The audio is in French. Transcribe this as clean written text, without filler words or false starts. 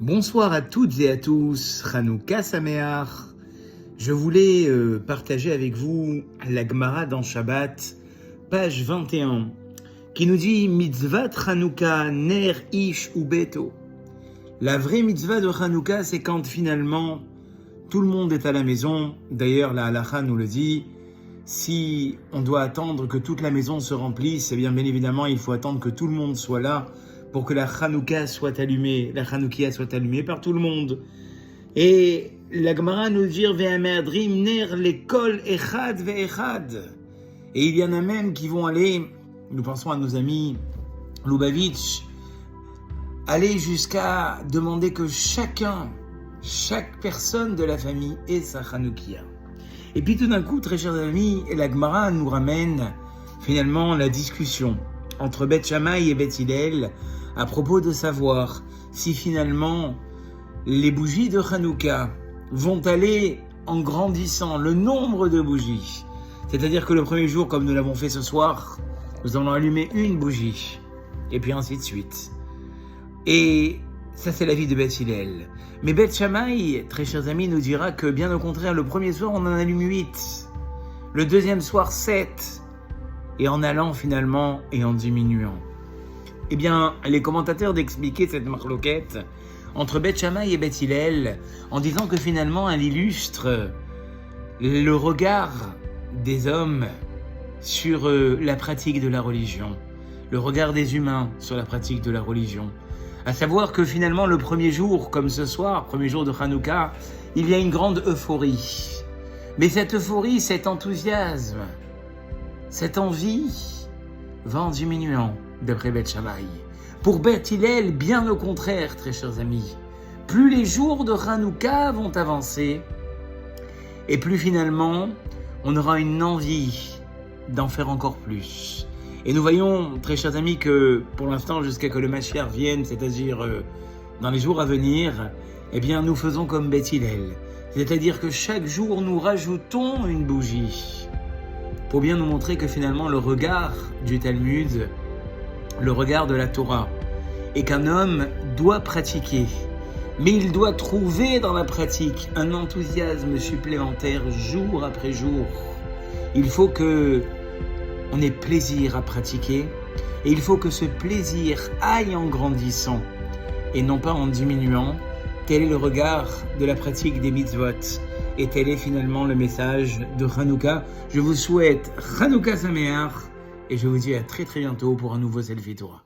Bonsoir à toutes et à tous, Hanouka Sameach. Je voulais partager avec vous la Gemara dans Shabbat, page 21, qui nous dit Mitzvat Hanouka ner ish u beto. La vraie mitzvah de Hanouka, c'est quand finalement tout le monde est à la maison. D'ailleurs, la halakha nous le dit. Si on doit attendre que toute la maison se remplisse, eh bien évidemment, il faut attendre que tout le monde soit là pour que la Hanouka soit allumée, la Hanoukia soit allumée par tout le monde. Et la Gemara nous dit Ve'ameadrim ner lekol echad ve'echad. Et il y en a même qui vont aller, nous pensons à nos amis Lubavitch, aller jusqu'à demander que chaque personne de la famille ait sa Hanoukia. Et puis tout d'un coup, très chers amis, la Gemara nous ramène finalement la discussion entre Beth Shammai et Beth Hillel à propos de savoir si finalement les bougies de Hanouka vont aller en grandissant, le nombre de bougies. C'est-à-dire que le premier jour, comme nous l'avons fait ce soir, nous allons allumer une bougie, et puis ainsi de suite. Et ça, c'est l'avis de Beth Hillel. Mais Beth Shammai, très chers amis, nous dira que bien au contraire, le premier soir, on en allume 8. Le deuxième soir, 7. Et en allant finalement et en diminuant. Eh bien, les commentateurs d'expliquer cette marloquette entre Beth Shammai et Beth Hillel en disant que finalement, elle illustre le regard des hommes sur la pratique de la religion, le regard des humains sur la pratique de la religion. À savoir que finalement, le premier jour, comme ce soir, premier jour de Hanouka, il y a une grande euphorie. Mais cette euphorie, cet enthousiasme, cette envie va en diminuant, d'après Beth Shammai. Pour Beth Hillel, bien au contraire, très chers amis. Plus les jours de Hanouka vont avancer, et plus finalement, on aura une envie d'en faire encore plus. Et nous voyons, très chers amis, que pour l'instant, jusqu'à que le Mashiach vienne, c'est-à-dire dans les jours à venir, eh bien, nous faisons comme Beth Hillel. C'est-à-dire que chaque jour, nous rajoutons une bougie pour bien nous montrer que finalement, le regard du Talmud, le regard de la Torah, est qu'un homme doit pratiquer. Mais il doit trouver dans la pratique un enthousiasme supplémentaire jour après jour. Il faut que on ait plaisir à pratiquer, et il faut que ce plaisir aille en grandissant, et non pas en diminuant. Tel est le regard de la pratique des mitzvot, et tel est finalement le message de Hanouka. Je vous souhaite Hanouka Sameach, et je vous dis à très très bientôt pour un nouveau Selfie Torah.